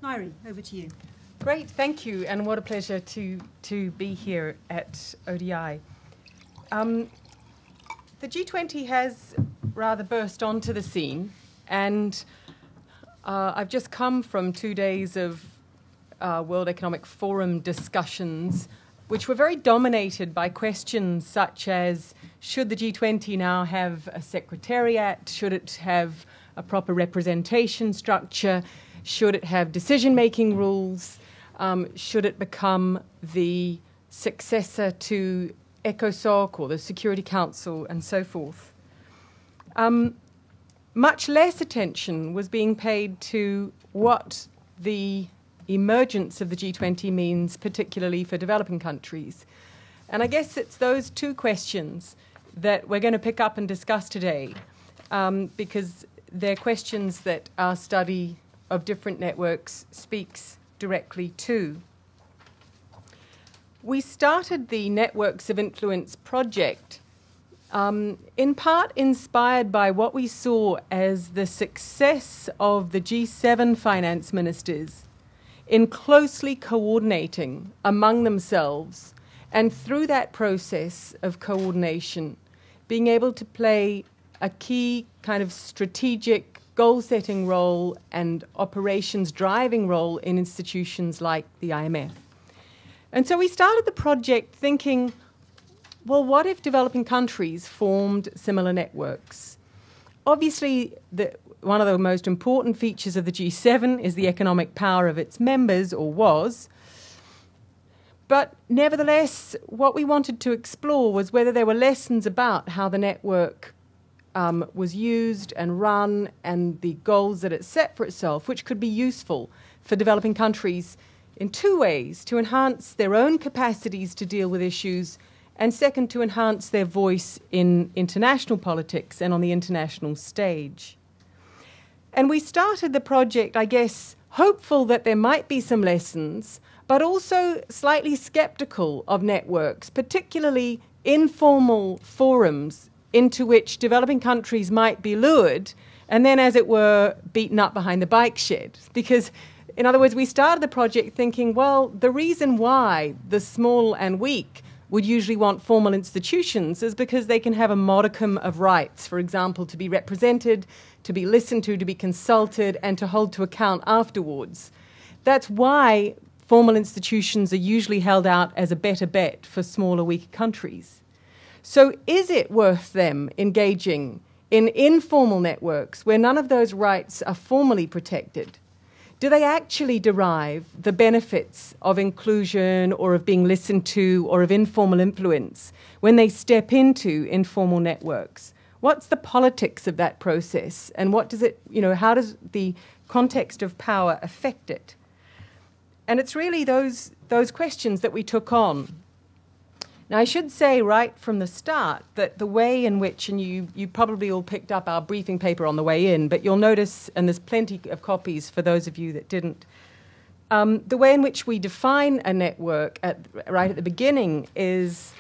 Ngaire, over to you. Great, thank you, and what a pleasure to be here at ODI. The G20 has rather burst onto the scene, and I've just come from 2 days of World Economic Forum discussions, which were very dominated by questions such as, should the G20 now have a secretariat? Should it have a proper representation structure? Should it have decision-making rules? Should it become the successor to ECOSOC or the Security Council and so forth? Much less attention was being paid to what the emergence of the G20 means, particularly for developing countries. And I guess it's those two questions that we're going to pick up and discuss today, because they're questions that our study of different networks speaks directly to. We started the Networks of Influence project in part inspired by what we saw as the success of the G7 finance ministers in closely coordinating among themselves, and through that process of coordination, being able to play a key kind of strategic goal-setting role and operations-driving role in institutions like the IMF. And so we started the project thinking, well, what if developing countries formed similar networks? Obviously, one of the most important features of the G7 is the economic power of its members, or was. But nevertheless, what we wanted to explore was whether there were lessons about how the network was used and run and the goals that it set for itself, which could be useful for developing countries in two ways: to enhance their own capacities to deal with issues, and second, to enhance their voice in international politics and on the international stage. And we started the project, I guess, hopeful that there might be some lessons, but also slightly skeptical of networks, particularly informal forums into which developing countries might be lured and then, as it were, beaten up behind the bike shed. Because, in other words, we started the project thinking, well, the reason why the small and weak would usually want formal institutions is because they can have a modicum of rights, for example, to be represented, to be listened to be consulted, and to hold to account afterwards. That's why formal institutions are usually held out as a better bet for smaller, weaker countries. So is it worth them engaging in informal networks where none of those rights are formally protected? Do they actually derive the benefits of inclusion or of being listened to or of informal influence when they step into informal networks? What's the politics of that process, and what does it, how does the context of power affect it? And it's really those questions that we took on. Now, I should say right from the start that the way in which, and you probably all picked up our briefing paper on the way in, but you'll notice, and there's plenty of copies for those of you that didn't, the way in which we define a network right at the beginning is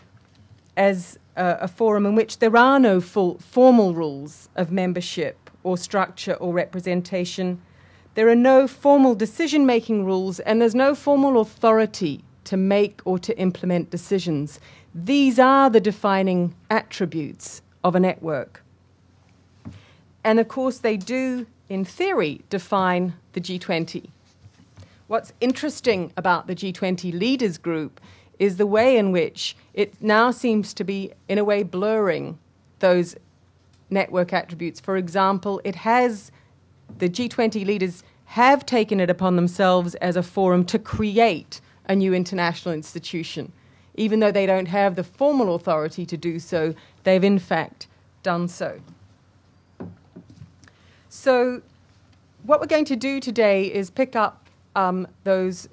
as a forum in which there are no formal rules of membership or structure or representation. There are no formal decision-making rules, and there's no formal authority to make or to implement decisions. These are the defining attributes of a network. And of course, they do, in theory, define the G20. What's interesting about the G20 Leaders group is the way in which it now seems to be, in a way, blurring those network attributes. For example, the G20 leaders have taken it upon themselves as a forum to create a new international institution. Even though they don't have the formal authority to do so, they've in fact done so. So what we're going to do today is pick up those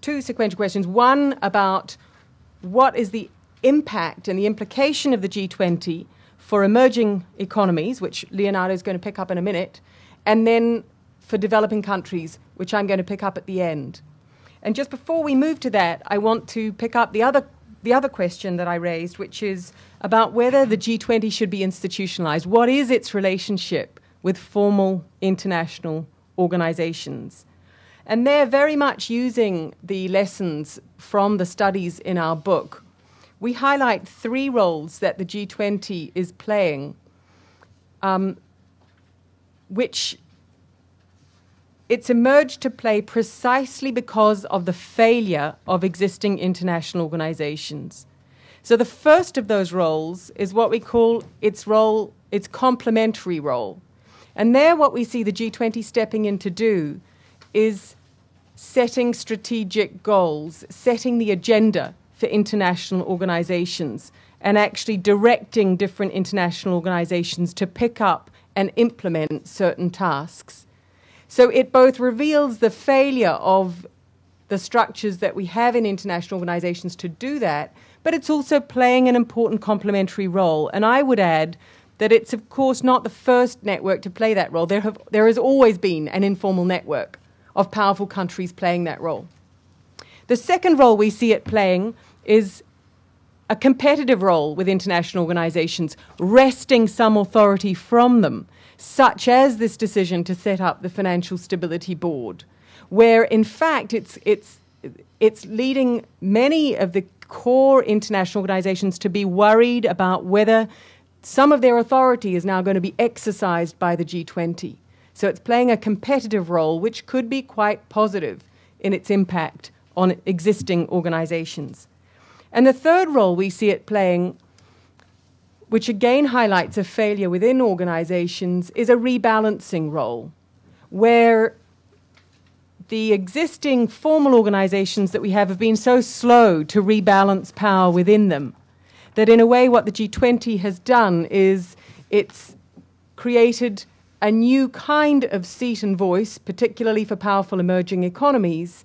two sequential questions. One about what is the impact and the implication of the G20 for emerging economies, which Leonardo is going to pick up in a minute, and then for developing countries, which I'm going to pick up at the end. And just before we move to that, I want to pick up the other question that I raised, which is about whether the G20 should be institutionalized. What is its relationship with formal international organizations. And they're very much using the lessons from the studies in our book. We highlight 3 roles that the G20 is playing, which it's emerged to play precisely because of the failure of existing international organizations. So the first of those roles is what we call its complementary role. And there what we see the G20 stepping in to do is setting strategic goals, setting the agenda for international organizations, and actually directing different international organizations to pick up and implement certain tasks. So it both reveals the failure of the structures that we have in international organizations to do that, but it's also playing an important complementary role. And I would add that it's, of course, not the first network to play that role. There has always been an informal network of powerful countries playing that role. The second role we see it playing is a competitive role with international organizations, wresting some authority from them, such as this decision to set up the Financial Stability Board, where, in fact, it's leading many of the core international organizations to be worried about whether some of their authority is now going to be exercised by the G20. So it's playing a competitive role, which could be quite positive in its impact on existing organizations. And the third role we see it playing, which again highlights a failure within organizations, is a rebalancing role, where the existing formal organizations that we have been so slow to rebalance power within them, that in a way what the G20 has done is it's created a new kind of seat and voice, particularly for powerful emerging economies.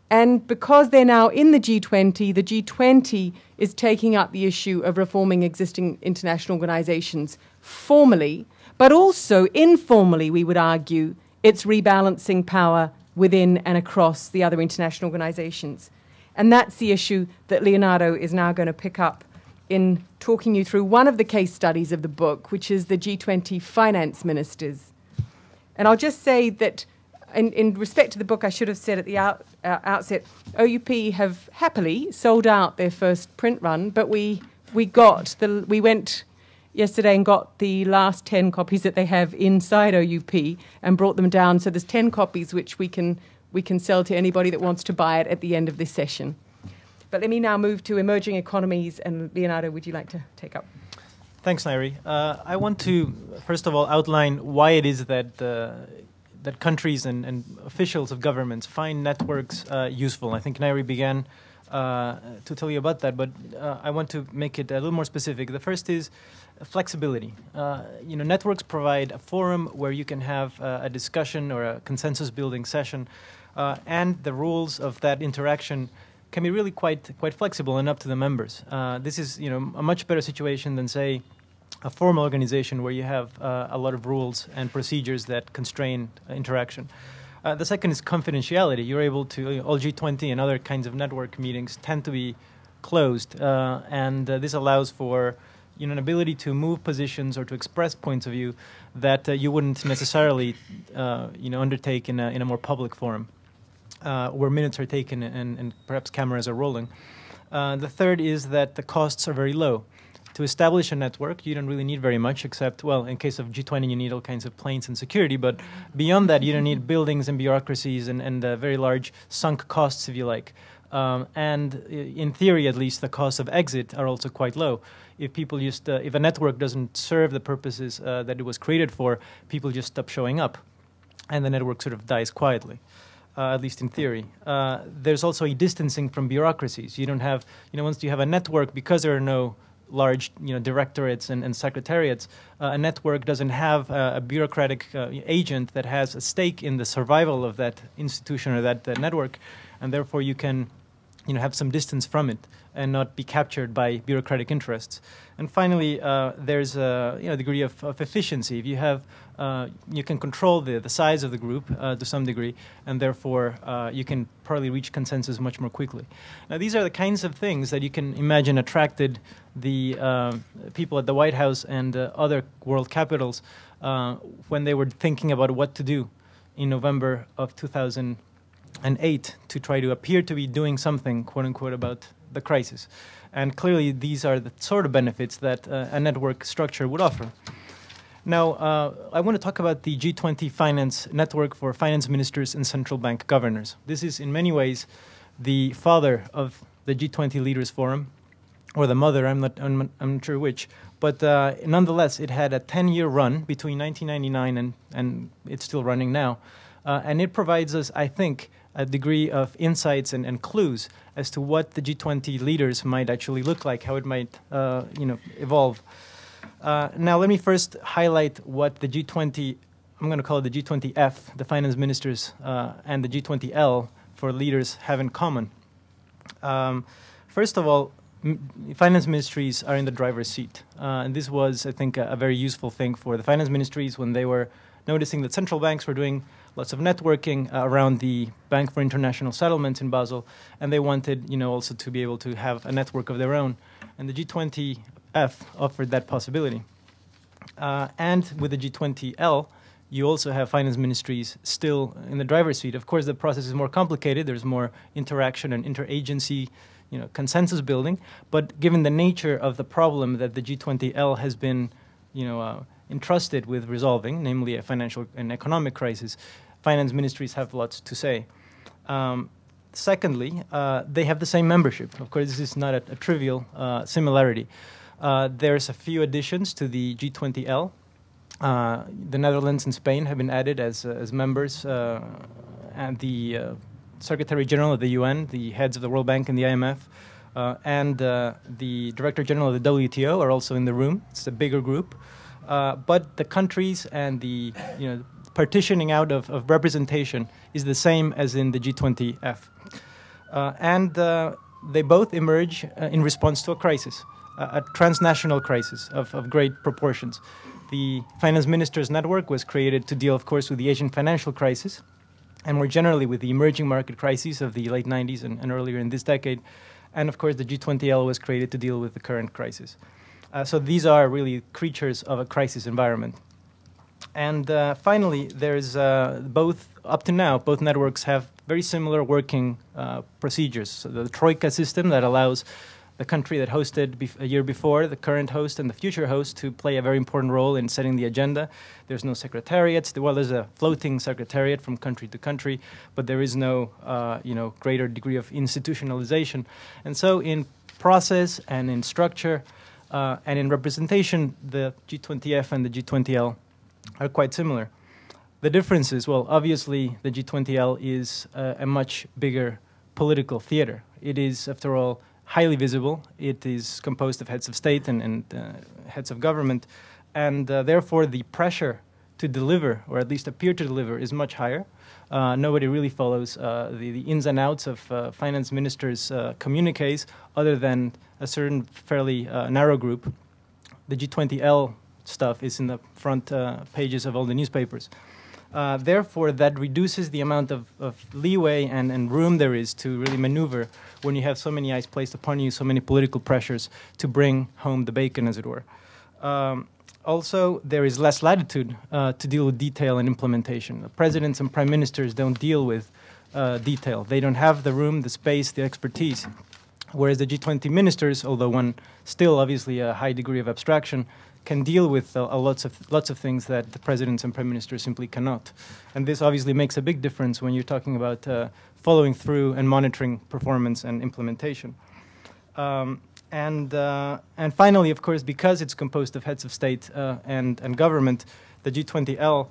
And because they're now in the G20 is taking up the issue of reforming existing international organizations formally, but also informally, we would argue, it's rebalancing power within and across the other international organizations. And that's the issue that Leonardo is now going to pick up in talking you through one of the case studies of the book, which is the G20 finance ministers. And I'll just say that in respect to the book, I should have said at the outset, OUP have happily sold out their first print run, but we went yesterday and got the last 10 copies that they have inside OUP and brought them down. So there's 10 copies which we can sell to anybody that wants to buy it at the end of this session. But let me now move to emerging economies, and Leonardo, would you like to take up? Thanks, Ngaire. I want to, first of all, outline why it is that that countries and officials of governments find networks useful. I think Ngaire began to tell you about that, but I want to make it a little more specific. The first is flexibility. Networks provide a forum where you can have a discussion or a consensus-building session, and the rules of that interaction can be really quite flexible and up to the members. This is a much better situation than, say, a formal organization where you have a lot of rules and procedures that constrain interaction. The second is confidentiality. You're able to, all G20 and other kinds of network meetings tend to be closed, and this allows for an ability to move positions or to express points of view that you wouldn't necessarily undertake in a more public forum, where minutes are taken and perhaps cameras are rolling. The third is that the costs are very low. To establish a network, you don't really need very much, except, well, in case of G20, you need all kinds of planes and security, but beyond that, you don't need buildings and bureaucracies and very large sunk costs, if you like. And in theory, at least, the costs of exit are also quite low. If people if a network doesn't serve the purposes that it was created for, people just stop showing up, and the network sort of dies quietly. At least in theory. There's also a distancing from bureaucracies. You don't have, once you have a network, because there are no large, directorates and secretariats, a network doesn't have a bureaucratic agent that has a stake in the survival of that institution or that network, and therefore you can, have some distance from it and not be captured by bureaucratic interests. And finally, there's a degree of efficiency. If you have, you can control the size of the group to some degree, and therefore you can probably reach consensus much more quickly. Now, these are the kinds of things that you can imagine attracted the people at the White House and other world capitals when they were thinking about what to do in November of 2008 to try to appear to be doing something, quote unquote, about the crisis. And clearly these are the sort of benefits that a network structure would offer. Now, I want to talk about the G20 Finance Network for Finance Ministers and Central Bank Governors. This is in many ways the father of the G20 Leaders Forum, or the mother, I'm not sure which. But nonetheless, it had a 10-year run between 1999 and it's still running now. And it provides us, I think, a degree of insights and clues as to what the G20 leaders might actually look like, how it might evolve. Now, let me first highlight what the G20, I'm going to call it the G20F, the finance ministers, and the G20L for leaders have in common. First of all, finance ministries are in the driver's seat. And this was, I think, a very useful thing for the finance ministries when they were noticing that central banks were doing lots of networking around the Bank for International Settlements in Basel, and they wanted, also to be able to have a network of their own. And the G20F offered that possibility. And with the G20L, you also have finance ministries still in the driver's seat. Of course, the process is more complicated. There's more interaction and interagency, consensus building. But given the nature of the problem that the G20L has been, entrusted with resolving, namely a financial and economic crisis, finance ministries have lots to say. Secondly, they have the same membership. Of course, this is not a trivial similarity. There's a few additions to the G20L. The Netherlands and Spain have been added as members, and the Secretary General of the UN, the heads of the World Bank and the IMF, and the Director General of the WTO are also in the room. It's a bigger group. But the countries and the partitioning out of representation is the same as in the G20F. And they both emerge in response to a crisis, a transnational crisis of great proportions. The Finance Ministers Network was created to deal, of course, with the Asian financial crisis, and more generally with the emerging market crises of the late 90s and earlier in this decade. And, of course, the G20L was created to deal with the current crisis. So these are really creatures of a crisis environment. And finally, there's both, up to now, both networks have very similar working procedures. So the Troika system that allows the country that hosted a year before, the current host and the future host, to play a very important role in setting the agenda. There's no secretariats. Well, there's a floating secretariat from country to country, but there is no greater degree of institutionalization. And so in process and in structure and in representation, the G20F and the G20L are quite similar. The difference is, well, obviously the G20L is a much bigger political theater. It is, after all, highly visible. It is composed of heads of state and heads of government, and therefore the pressure to deliver, or at least appear to deliver, is much higher. Nobody really follows the ins and outs of finance ministers' communiques, other than a certain fairly narrow group. The G20L stuff is in the front pages of all the newspapers. Therefore, that reduces the amount of leeway and room there is to really maneuver when you have so many eyes placed upon you, so many political pressures to bring home the bacon, as it were. Also, there is less latitude to deal with detail and implementation. The presidents and prime ministers don't deal with detail. They don't have the room, the space, the expertise. Whereas the G20 ministers, although one still obviously a high degree of abstraction, can deal with lots of things that the presidents and prime ministers simply cannot. And this obviously makes a big difference when you're talking about following through and monitoring performance and implementation. And finally, of course, because it's composed of heads of state and government, the G20L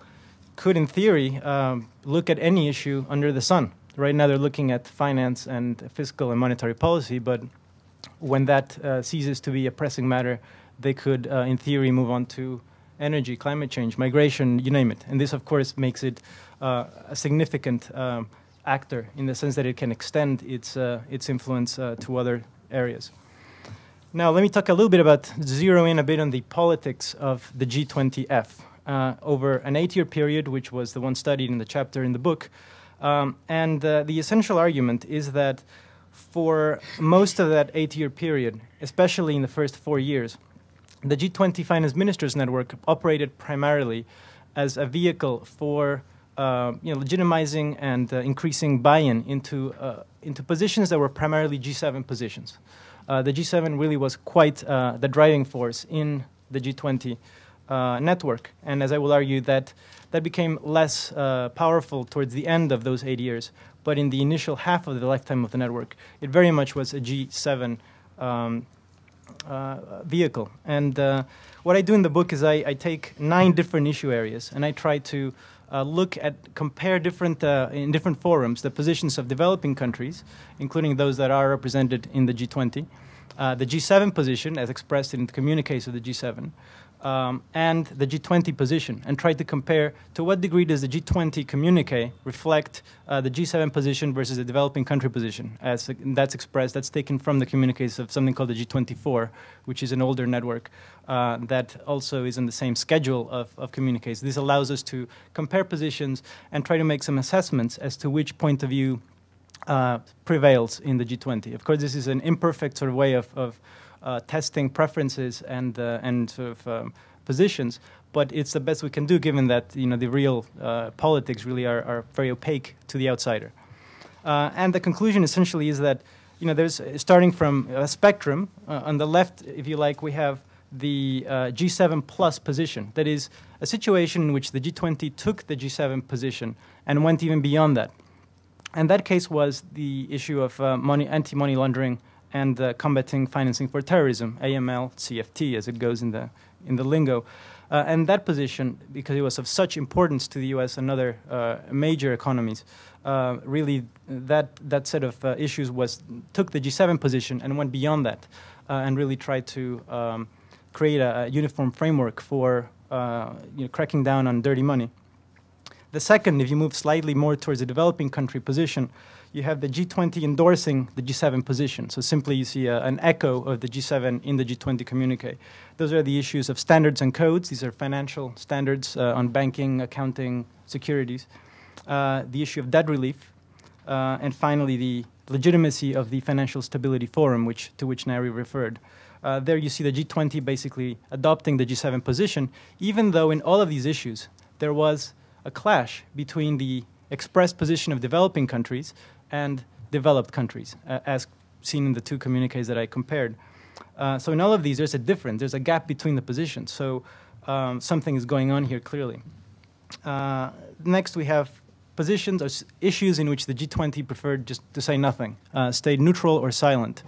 could, in theory, look at any issue under the sun. Right now they're looking at finance and fiscal and monetary policy, but when that ceases to be a pressing matter, they could, in theory, move on to energy, climate change, migration, you name it. And this, of course, makes it a significant actor in the sense that it can extend its influence to other areas. Now, let me talk a little bit about, zero in a bit on the politics of the G20F over an 8-year period, which was the one studied in the chapter in the book. And the essential argument is that for most of that 8-year period, especially in the first 4 years, the G20 Finance Ministers Network operated primarily as a vehicle for legitimizing and increasing buy-in into positions that were primarily G7 positions. The G7 really was quite the driving force in the G20 network, and as I will argue, that became less powerful towards the end of those 8 years. But in the initial half of the lifetime of the network, it very much was a G7 vehicle. And what I do in the book is I take 9 different issue areas, and I try to compare in different forums the positions of developing countries, including those that are represented in the G20, the G7 position as expressed in the communiques of the G7, and the G20 position, and try to compare to what degree does the G20 communique reflect the G7 position versus the developing country position, as that's taken from the communiques of something called the G24, which is an older network that also is in the same schedule of communiques. This allows us to compare positions and try to make some assessments as to which point of view prevails in the G20. Of course, this is an imperfect sort of way of testing preferences and sort of positions, but it's the best we can do, given that the real politics really are very opaque to the outsider. And the conclusion essentially is that there's, starting from a spectrum on the left, if you like, we have the G7 plus position. That is a situation in which the G20 took the G7 position and went even beyond that. And that case was the issue of anti-money laundering and combating financing for terrorism, AML, CFT, as it goes in the lingo. And that position, because it was of such importance to the U.S. and other major economies, really that set of issues took the G7 position and went beyond that, and really tried to create a uniform framework for cracking down on dirty money. The second, if you move slightly more towards the developing country position, you have the G20 endorsing the G7 position. So simply you see an echo of the G7 in the G20 communique. Those are the issues of standards and codes. These are financial standards on banking, accounting, securities. The issue of debt relief. And finally, the legitimacy of the Financial Stability Forum, to which Ngaire referred. There you see the G20 basically adopting the G7 position, even though in all of these issues there was a clash between the expressed position of developing countries and developed countries, as seen in the 2 communiques that I compared. So in all of these, there's a difference. There's a gap between the positions. So something is going on here clearly. Next, we have positions or issues in which the G20 preferred just to say nothing, stayed neutral or silent,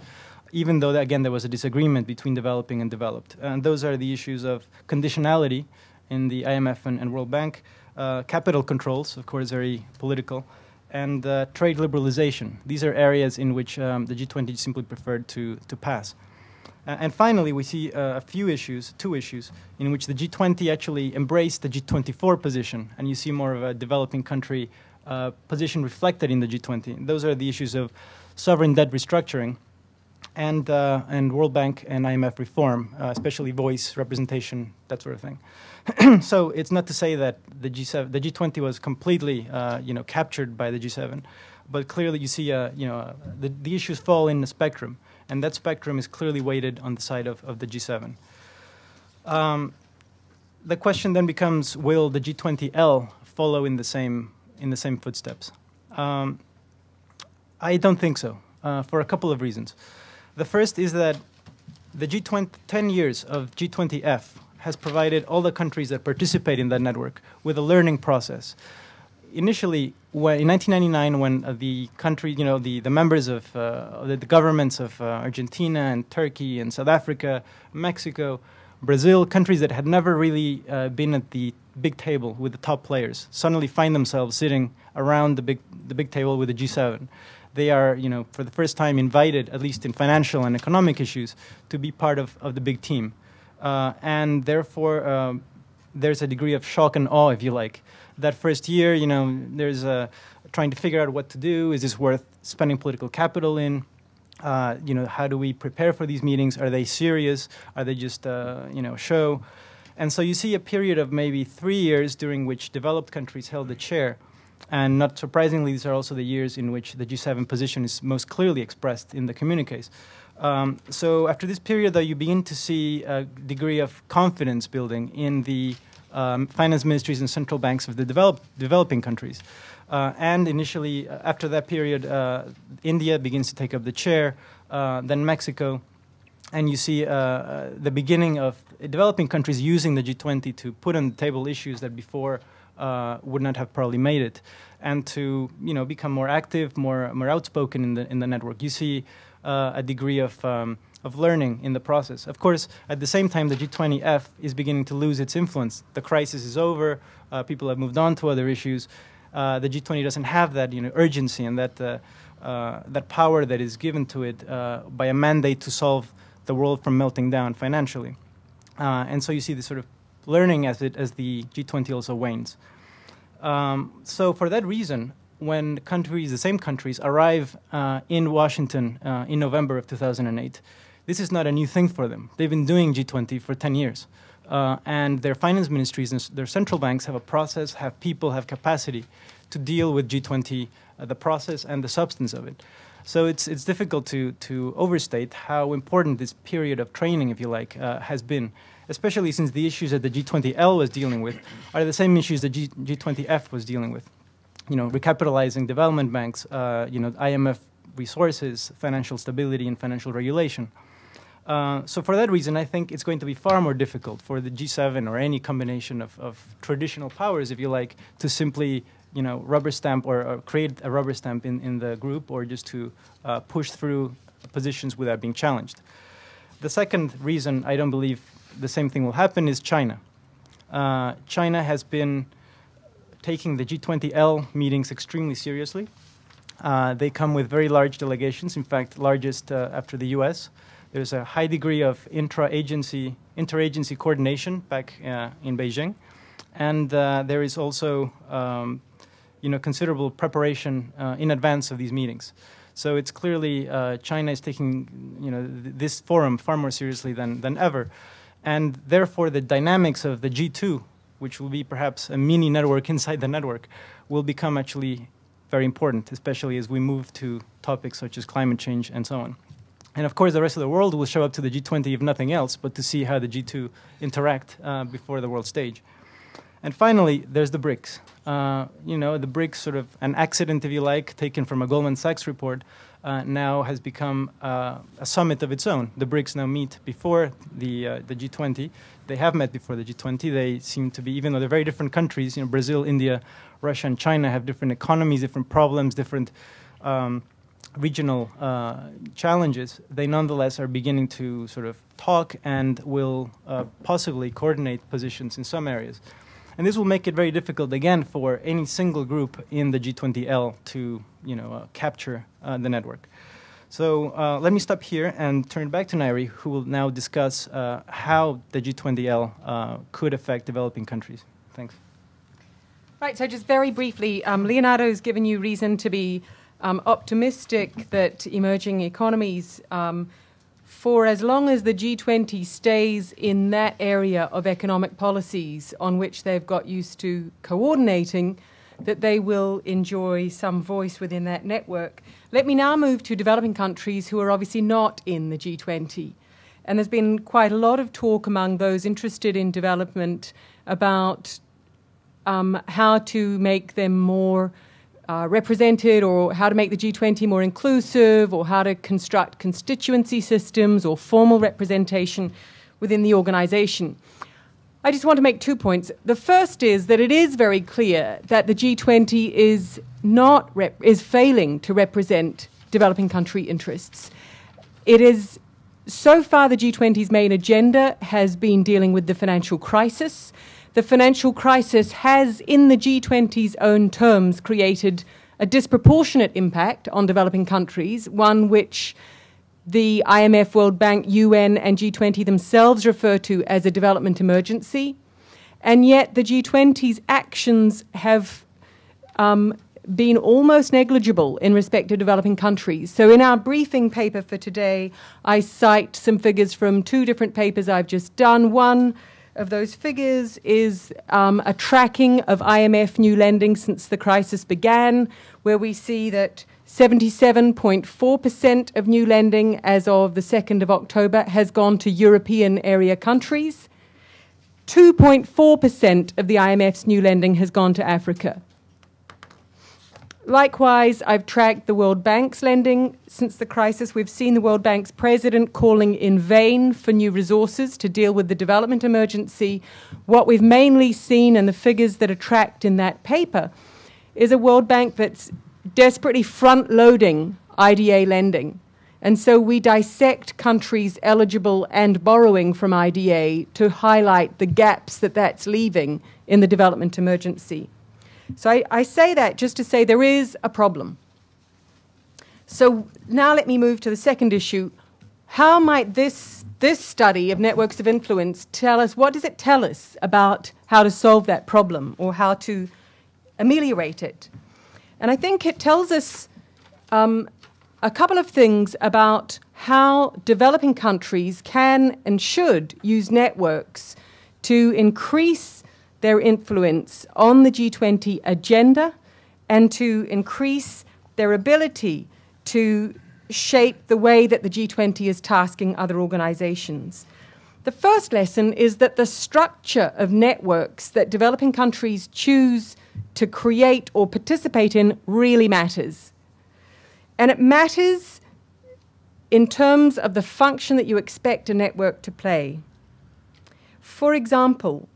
even though, again, there was a disagreement between developing and developed. And those are the issues of conditionality in the IMF and World Bank, capital controls, of course, very political, and trade liberalization. These are areas in which the G20 simply preferred to pass. And finally, we see two issues, in which the G20 actually embraced the G24 position, and you see more of a developing country position reflected in the G20. Those are the issues of sovereign debt restructuring and World Bank and IMF reform, especially voice representation, that sort of thing. So it's not to say that the G20 was completely, captured by the G7, but clearly you see, the issues fall in the spectrum, and that spectrum is clearly weighted on the side of the G7. The question then becomes: will the G20L follow in the same footsteps? I don't think so, for a couple of reasons. The first is that the 10 years of G20F has provided all the countries that participate in that network with a learning process. Initially, in 1999, when the country, the members of the governments of Argentina and Turkey and South Africa, Mexico, Brazil, countries that had never really been at the big table with the top players, suddenly find themselves sitting around the big table with the G7. They are, for the first time invited, at least in financial and economic issues, to be part of the big team. And therefore, there's a degree of shock and awe, if you like. That first year, there's trying to figure out what to do. Is this worth spending political capital in? How do we prepare for these meetings? Are they serious? Are they just, show? And so you see a period of maybe 3 years during which developed countries held the chair. And not surprisingly, these are also the years in which the G7 position is most clearly expressed in the communiques. So after this period, though, you begin to see a degree of confidence building in the finance ministries and central banks of the developing countries. And initially, after that period, India begins to take up the chair, then Mexico, and you see the beginning of developing countries using the G20 to put on the table issues that before would not have probably made it, and to become more active, more outspoken in the network. You see a degree of learning in the process. Of course, at the same time, the G20F is beginning to lose its influence. The crisis is over. People have moved on to other issues. The G20 doesn't have that urgency and that power that is given to it by a mandate to solve the world from melting down financially. And so you see this sort of learning as the G20 also wanes. So for that reason, when the same countries, arrive in Washington in November of 2008, this is not a new thing for them. They've been doing G20 for 10 years. And their finance ministries and their central banks have a process, have people, have capacity to deal with G20, the process and the substance of it. So it's difficult to overstate how important this period of training, if you like, has been, especially since the issues that the G20L was dealing with are the same issues the G20F was dealing with. Recapitalizing development banks, IMF resources, financial stability, and financial regulation. So for that reason, I think it's going to be far more difficult for the G7 or any combination of traditional powers, if you like, to simply rubber stamp or create a rubber stamp in the group, or just to push through positions without being challenged. The second reason I don't believe the same thing will happen is China. China has been taking the G20L meetings extremely seriously. They come with very large delegations, in fact, largest after the US. There's a high degree of interagency coordination back in Beijing. And there is also considerable preparation in advance of these meetings. So it's clearly China is taking this forum far more seriously than ever. And therefore, the dynamics of the G2, which will be perhaps a mini network inside the network, will become actually very important, especially as we move to topics such as climate change and so on. And of course, the rest of the world will show up to the G20, if nothing else, but to see how the G2 interact before the world stage. And finally, there's the BRICS. The BRICS, sort of an accident, if you like, taken from a Goldman Sachs report, now has become a summit of its own. The BRICS now meet before the G20. They have met before the G20. They seem to be, even though they're very different countries, Brazil, India, Russia, and China have different economies, different problems, different regional challenges. They nonetheless are beginning to sort of talk and will possibly coordinate positions in some areas. And this will make it very difficult, again, for any single group in the G20L to capture the network. So let me stop here and turn back to Ngaire, who will now discuss how the G20L could affect developing countries. Thanks. Right, so just very briefly, Leonardo's given you reason to be optimistic that emerging economies, for as long as the G20 stays in that area of economic policies on which they've got used to coordinating, that they will enjoy some voice within that network. Let me now move to developing countries who are obviously not in the G20. And there's been quite a lot of talk among those interested in development about how to make them more represented, or how to make the G20 more inclusive, or how to construct constituency systems or formal representation within the organization. I just want to make 2 points. The first is that it is very clear that the G20 is failing to represent developing country interests. It is, so far, the G20's main agenda has been dealing with the financial crisis. The financial crisis has, in the G20's own terms, created a disproportionate impact on developing countries, one which the IMF, World Bank, UN, and G20 themselves refer to as a development emergency. And yet the G20's actions have been almost negligible in respect to developing countries. So in our briefing paper for today, I cite some figures from 2 different papers I've just done. One of those figures is a tracking of IMF new lending since the crisis began, where we see that 77.4% of new lending as of the 2nd of October has gone to European area countries. 2.4% of the IMF's new lending has gone to Africa. Likewise, I've tracked the World Bank's lending since the crisis. We've seen the World Bank's president calling in vain for new resources to deal with the development emergency. What we've mainly seen, and the figures that are tracked in that paper, is a World Bank that's desperately front-loading IDA lending. And so we dissect countries eligible and borrowing from IDA to highlight the gaps that that's leaving in the development emergency. So I say that just to say there is a problem. So now let me move to the second issue. How might this study of networks of influence tell us, what does it tell us about how to solve that problem or how to ameliorate it? And I think it tells us a couple of things about how developing countries can and should use networks to increase their influence on the G20 agenda and to increase their ability to shape the way that the G20 is tasking other organizations. The first lesson is that the structure of networks that developing countries choose to create or participate in really matters. And it matters in terms of the function that you expect a network to play. For example,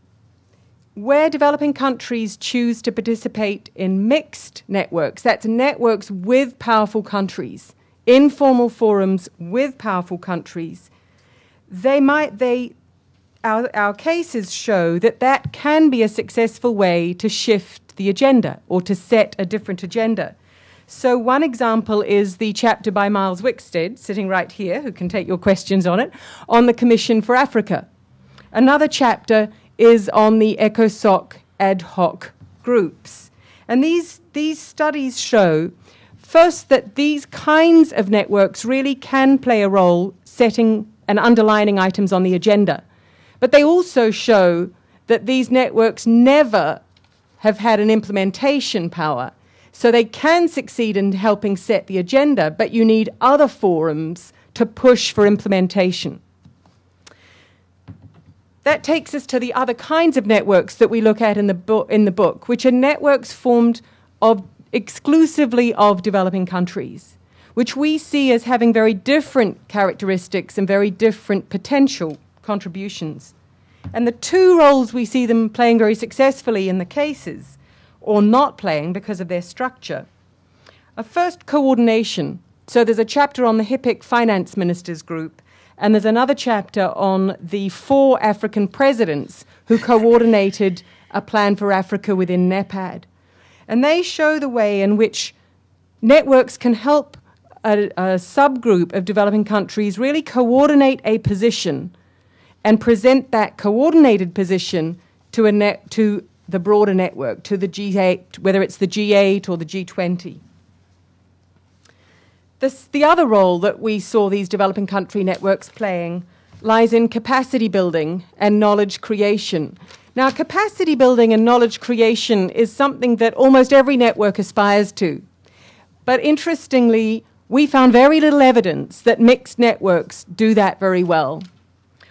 where developing countries choose to participate in mixed networks, that's networks with powerful countries, informal forums with powerful countries, our cases show that that can be a successful way to shift the agenda or to set a different agenda. So one example is the chapter by Miles Wickstead, sitting right here, who can take your questions on it, on the Commission for Africa. Another chapter is on the ECOSOC ad hoc groups. And these studies show, first, that these kinds of networks really can play a role setting and underlining items on the agenda. But they also show that these networks never have had an implementation power. So they can succeed in helping set the agenda, but you need other forums to push for implementation. That takes us to the other kinds of networks that we look at in the book, which are networks formed exclusively of developing countries, which we see as having very different characteristics and very different potential contributions. And the two roles we see them playing very successfully in the cases, or not playing because of their structure, are first coordination. So there's a chapter on the HIPC Finance Ministers Group, and there's another chapter on the 4 African presidents who coordinated a plan for Africa within NEPAD. And they show the way in which networks can help a subgroup of developing countries really coordinate a position and present that coordinated position to the broader network, to the G8, whether it's the G8 or the G20. The other role that we saw these developing country networks playing lies in capacity building and knowledge creation. Now, capacity building and knowledge creation is something that almost every network aspires to. But interestingly, we found very little evidence that mixed networks do that very well.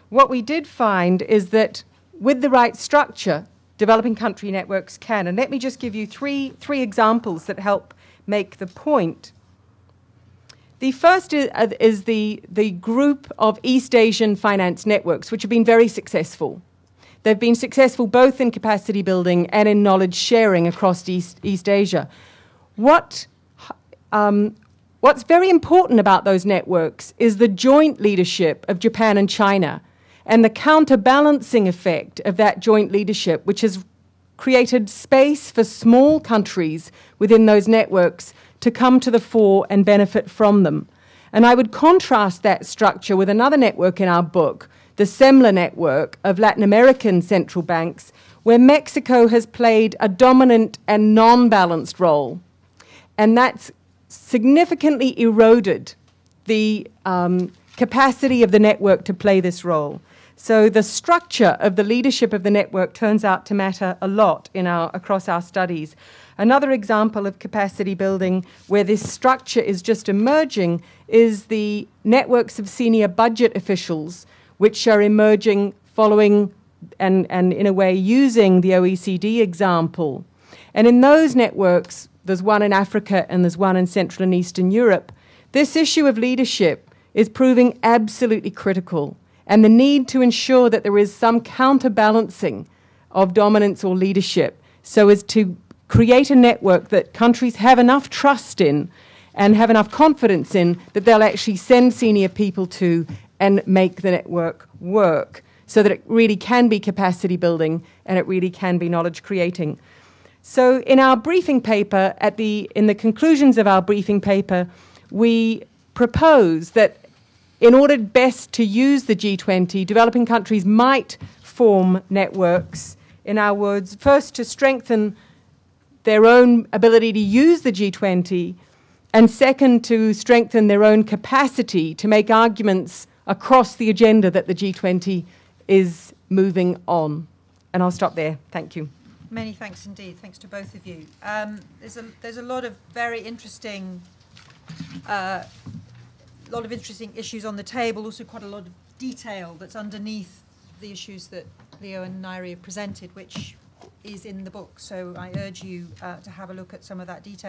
What we did find is that with the right structure, developing country networks can. And let me just give you three examples that help make the point. The first is the group of East Asian finance networks, which have been very successful. They've been successful both in capacity building and in knowledge sharing across East Asia. What's very important about those networks is the joint leadership of Japan and China and the counterbalancing effect of that joint leadership, which has created space for small countries within those networks to come to the fore and benefit from them. And I would contrast that structure with another network in our book, the SEMLA network of Latin American central banks, where Mexico has played a dominant and non-balanced role. And that's significantly eroded the capacity of the network to play this role. So the structure of the leadership of the network turns out to matter a lot across our studies. Another example of capacity building where this structure is just emerging is the networks of senior budget officials, which are emerging following and in a way using the OECD example. And in those networks, there's one in Africa and there's one in Central and Eastern Europe, this issue of leadership is proving absolutely critical, and the need to ensure that there is some counterbalancing of dominance or leadership so as to create a network that countries have enough trust in and have enough confidence in that they'll actually send senior people to and make the network work so that it really can be capacity building and it really can be knowledge creating. So in our briefing paper, in the conclusions of our briefing paper, we propose that in order best to use the G20, developing countries might form networks, in our words, first to strengthen their own ability to use the G20, and second to strengthen their own capacity to make arguments across the agenda that the G20 is moving on. And I'll stop there. Thank you. Many thanks indeed. Thanks to both of you. There's a lot of very interesting issues on the table, also quite a lot of detail that's underneath the issues that Leo and Ngaire have presented, which is in the book. So I urge you to have a look at some of that detail.